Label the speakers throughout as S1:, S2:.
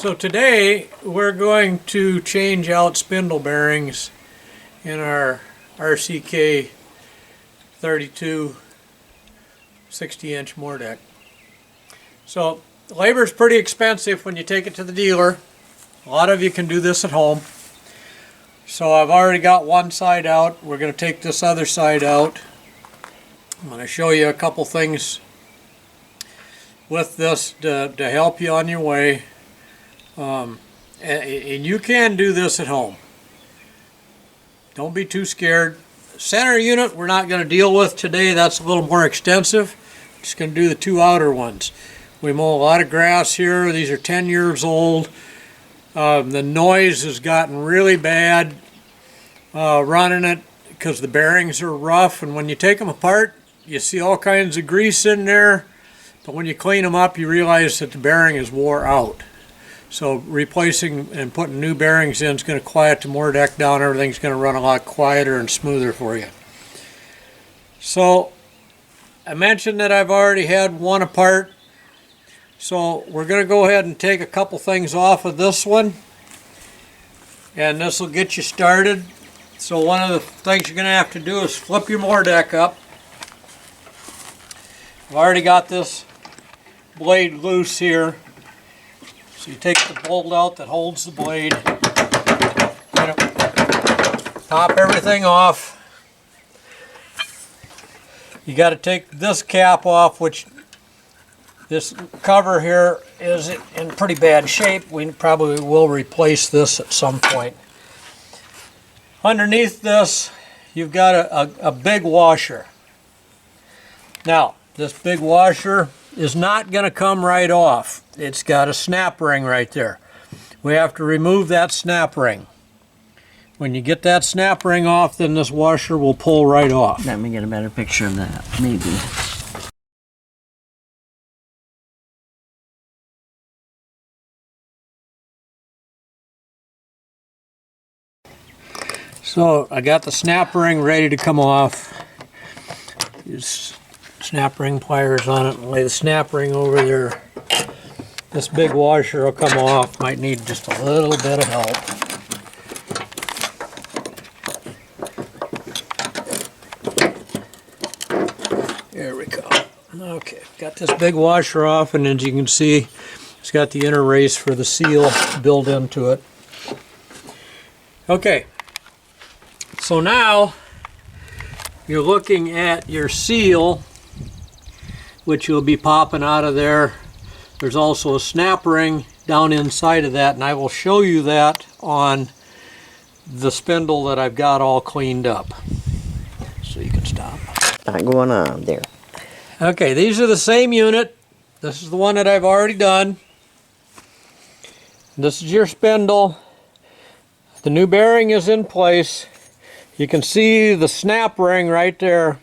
S1: So today we're going to change out spindle bearings in our RCK32 60-inch mower deck. So labor is pretty expensive when you take it to the dealer. A lot of you can do this at home. So I've already got one side out. We're going to take this other side out. I'm going to show you a couple things with this to help you on your way. And you can do this at home. Don't be too scared. Center unit we're not going to deal with today. That's a little more extensive. Just going to do the two outer ones. We mow a lot of grass here. These are 10 years old. The noise has gotten really bad running it because the bearings are rough, and when you take them apart you see all kinds of grease in there, but when you clean them up you realize that the bearing is wore out. So replacing and putting new bearings in is going to quiet the mower deck down. Everything's going to run a lot quieter and smoother for you. So I mentioned that I've already had one apart. So we're going to go ahead and take a couple things off of this one. And this will get you started. So one of the things you're going to have to do is flip your mower deck up. I've already got this blade loose here. So you take the bolt out that holds the blade, top everything off. You got to take this cap off, which this cover here is in pretty bad shape. We probably will replace this at some point. Underneath this you've got a big washer. Now this big washer is not going to come right off. It's got a snap ring right there. We have to remove that snap ring. When you get that snap ring off, then this washer will pull right off.
S2: Let me get a better picture of that, maybe.
S1: So I got the snap ring ready to come off. Use snap ring pliers on it and lay the snap ring over there. This big washer will come off. Might need just a little bit of help. There we go. Okay, got this big washer off, and as you can see, it's got the inner race for the seal built into it. Okay, so now you're looking at your seal, which will be popping out of there. There's also a snap ring down inside of that, and I will show you that on the spindle that I've got all cleaned up. So you can stop.
S2: Not going on there.
S1: Okay, these are the same unit. This is the one that I've already done. This is your spindle. The new bearing is in place. You can see the snap ring right there.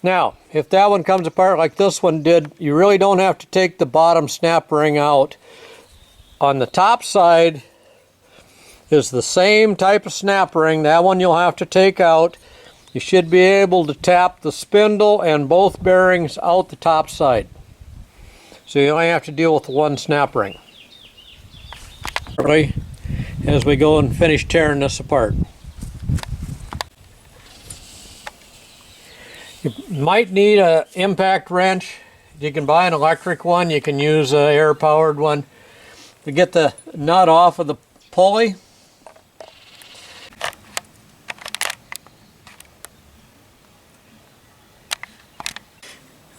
S1: Now, if that one comes apart like this one did, you really don't have to take the bottom snap ring out. On the top side is the same type of snap ring. That one you'll have to take out. You should be able to tap the spindle and both bearings out the top side. So you only have to deal with one snap ring. As we go and finish tearing this apart. You might need an impact wrench. You can buy an electric one. You can use an air-powered one. To get the nut off of the pulley,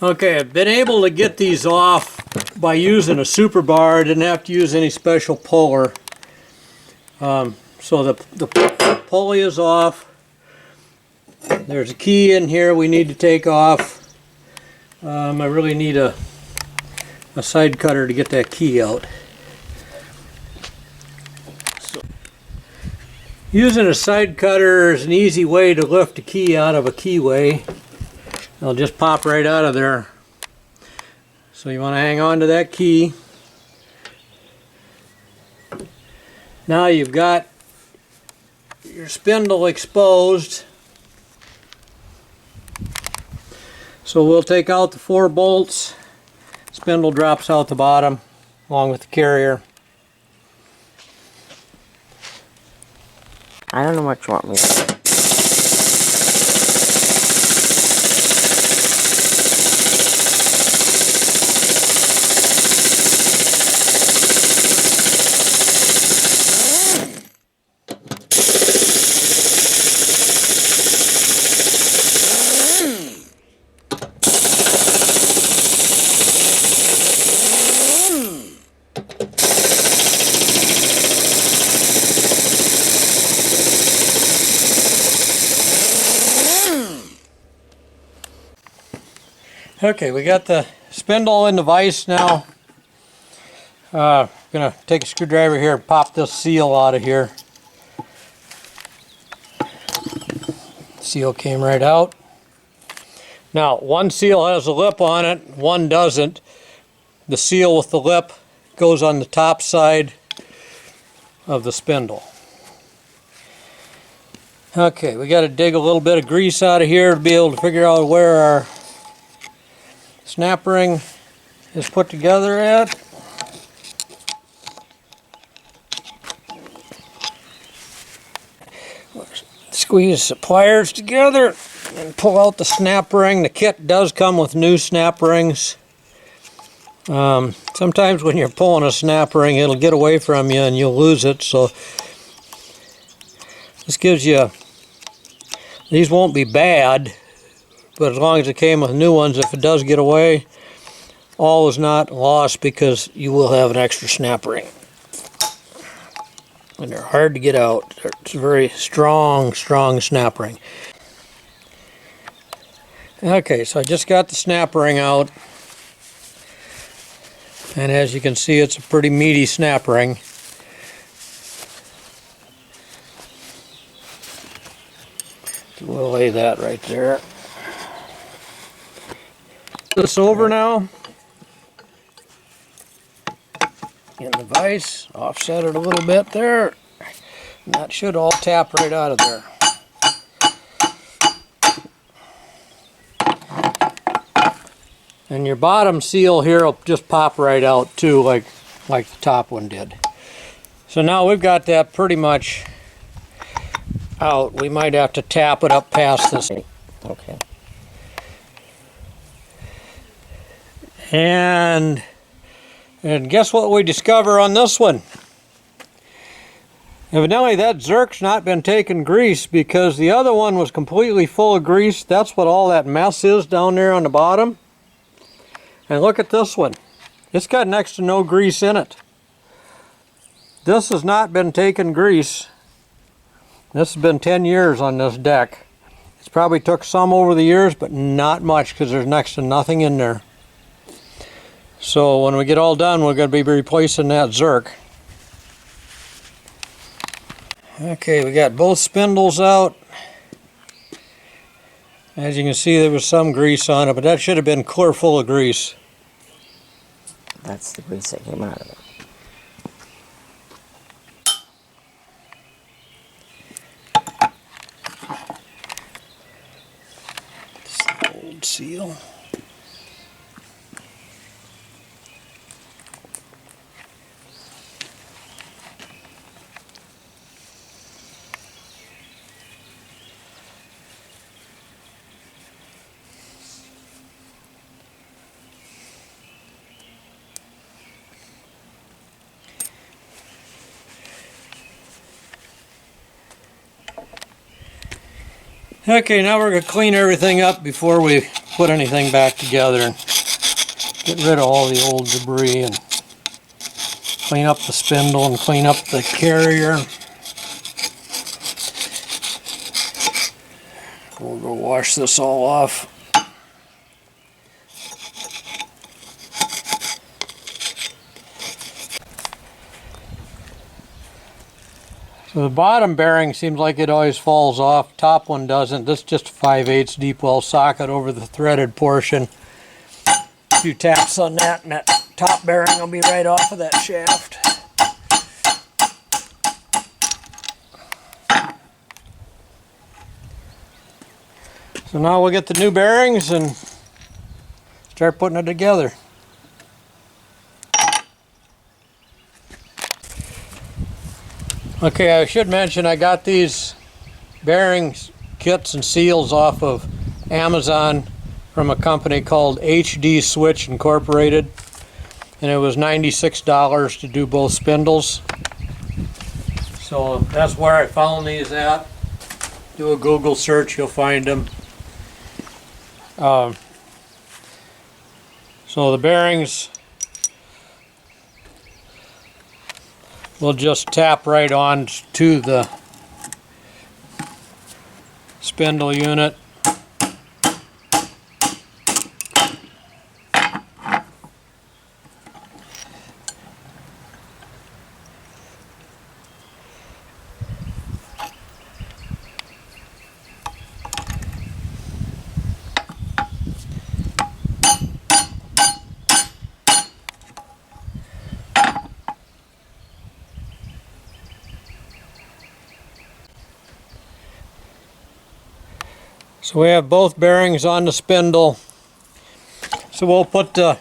S1: okay, I've been able to get these off by using a super bar. I didn't have to use any special puller. So the pulley is off. There's a key in here we need to take off. I really need a side cutter to get that key out. So, using a side cutter is an easy way to lift a key out of a keyway. It'll just pop right out of there. So you want to hang on to that key. Now you've got your spindle exposed. So we'll take out the 4 bolts. Spindle drops out the bottom along with the carrier.
S2: I don't know what you want me to do.
S1: Okay, we got the spindle in the vise now. Gonna take a screwdriver here and pop this seal out of here. Seal came right out. Now, one seal has a lip on it, one doesn't. The seal with the lip goes on the top side of the spindle. Okay, we got to dig a little bit of grease out of here to be able to figure out where our snap ring is put together at. Squeeze the pliers together and pull out the snap ring. The kit does come with new snap rings. Sometimes when you're pulling a snap ring, it'll get away from you and you'll lose it. So this gives you, these won't be bad, but as long as it came with new ones, if it does get away, all is not lost because you will have an extra snap ring. And they're hard to get out. It's a very strong snap ring. Okay, so I just got the snap ring out. And as you can see, it's a pretty meaty snap ring. We'll lay that right there. This over now. In the vise, offset it a little bit there. And that should all tap right out of there. And your bottom seal here will just pop right out too, like the top one did. So now we've got that pretty much out. We might have to tap it up past this.
S2: Okay.
S1: And guess what we discover on this one? Evidently that Zerk's not been taking grease because the other one was completely full of grease. That's what all that mess is down there on the bottom. And look at this one. It's got next to no grease in it. This has not been taking grease. This has been 10 years on this deck. It's probably took some over the years, but not much because there's next to nothing in there. So when we get all done, we're going to be replacing that Zerk. Okay, we got both spindles out. As you can see, there was some grease on it, but that should have been clear full of grease.
S2: That's the grease that came out of it.
S1: It's the old seal. Okay, now we're going to clean everything up before we put anything back together and get rid of all the old debris and clean up the spindle and clean up the carrier. We'll go wash this all off. So the bottom bearing seems like it always falls off. Top one doesn't. This is just a 5/8 deep well socket over the threaded portion. A few taps on that and that top bearing will be right off of that shaft. So now we'll get the new bearings and start putting it together. Okay, I should mention I got these bearings, kits, and seals off of Amazon from a company called HD Switch Incorporated, and it was $96 to do both spindles. So that's where I found these at. Do a Google search, you'll find them. So the bearings will just tap right on to the spindle unit. So we have both bearings on the spindle. So we'll put the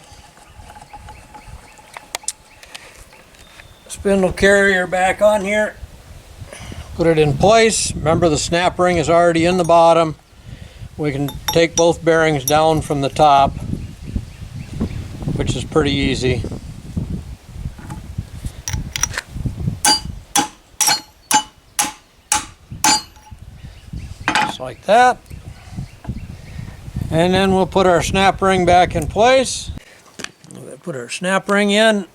S1: spindle carrier back on here. Put it in place. Remember, the snap ring is already in the bottom. We can take both bearings down from the top, which is pretty easy. Just like that. And then we'll put our snap ring back in place. We'll put our snap ring in.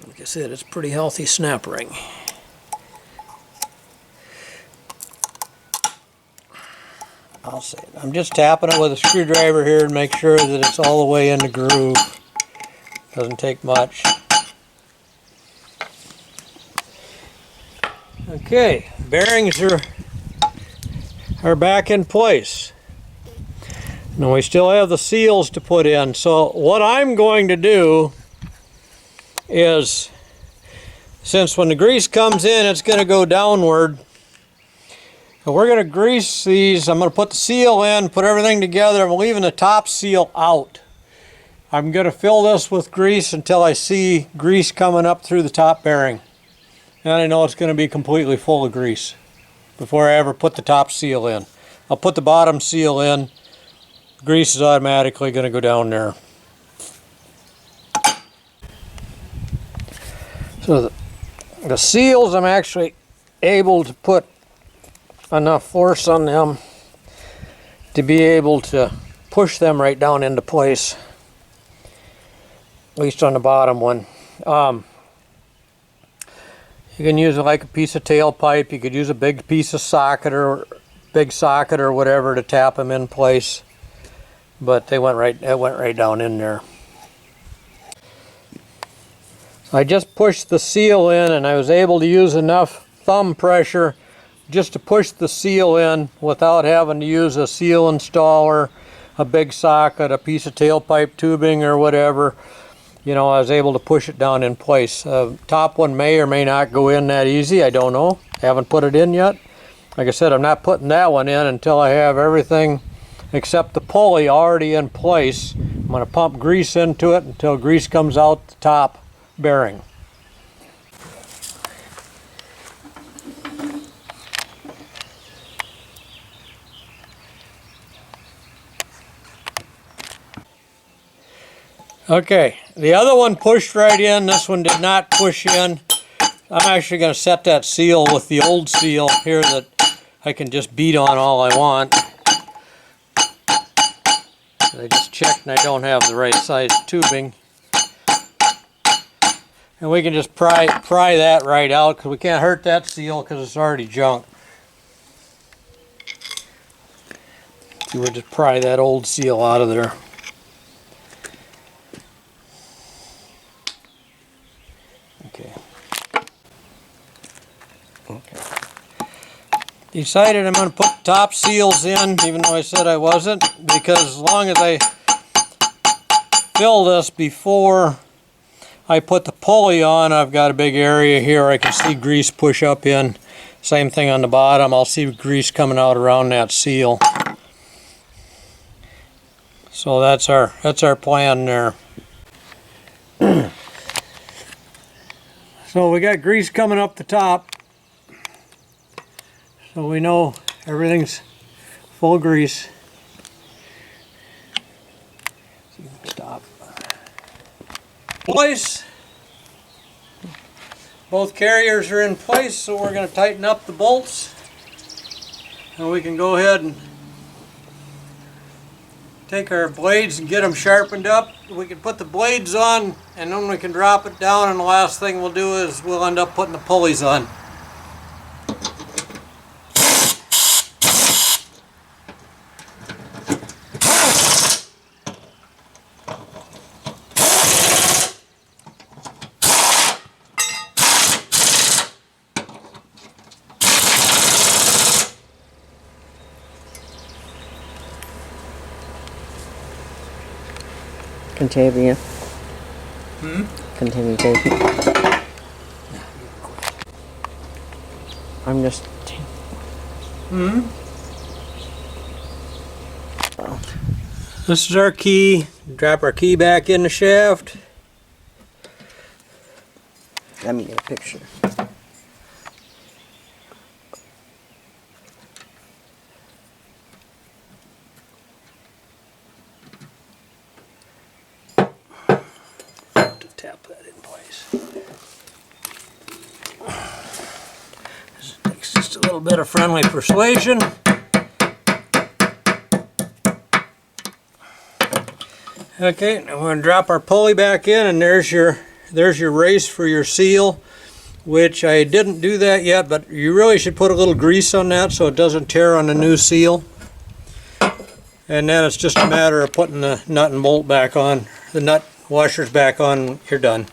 S1: Like I said, it's a pretty healthy snap ring. I'll say it. I'm just tapping it with a screwdriver here to make sure that it's all the way in the groove. Doesn't take much. Okay, bearings are back in place. Now we still have the seals to put in. So what I'm going to do is, since when the grease comes in, it's going to go downward. And we're going to grease these. I'm going to put the seal in, put everything together. I'm leaving the top seal out. I'm going to fill this with grease until I see grease coming up through the top bearing. And I know it's going to be completely full of grease before I ever put the top seal in. I'll put the bottom seal in. Grease is automatically going to go down there. So the seals, I'm actually able to put enough force on them to be able to push them right down into place, at least on the bottom one. You can use it like a piece of tailpipe. You could use a big piece of socket or whatever to tap them in place. But it went right down in there. I just pushed the seal in, and I was able to use enough thumb pressure just to push the seal in without having to use a seal installer, a big socket, a piece of tailpipe tubing or whatever. You know, I was able to push it down in place. Top one may or may not go in that easy. I don't know. Haven't put it in yet. Like I said, I'm not putting that one in until I have everything except the pulley already in place. I'm going to pump grease into it until grease comes out the top bearing. Okay, the other one pushed right in. This one did not push in. I'm actually going to set that seal with the old seal here that I can just beat on all I want. I just checked and I don't have the right size tubing. And we can just pry that right out, because we can't hurt that seal because it's already junk. So we'll just pry that old seal out of there. Decided I'm going to put top seals in, even though I said I wasn't, because as long as I fill this before I put the pulley on, I've got a big area here I can see grease push up in. Same thing on the bottom, I'll see grease coming out around that seal. So that's our plan there. So we got grease coming up the top, so we know everything's full of grease. Stop. Place. Both carriers are in place, so we're going to tighten up the bolts, and we can go ahead and take our blades and get them sharpened up. We can put the blades on, and then we can drop it down, and the last thing we'll do is we'll end up putting the pulleys on.
S2: Continue. Continue taking. I'm just.
S1: This is our key. Drop our key back in the shaft.
S2: Let me get a picture.
S1: Tap that in place. This takes just a little bit of friendly persuasion. Okay, now we're going to drop our pulley back in, and there's your race for your seal, which I didn't do that yet, but you really should put a little grease on that so it doesn't tear on the new seal. And then it's just a matter of putting the nut and bolt back on, the nut washers back on, you're done.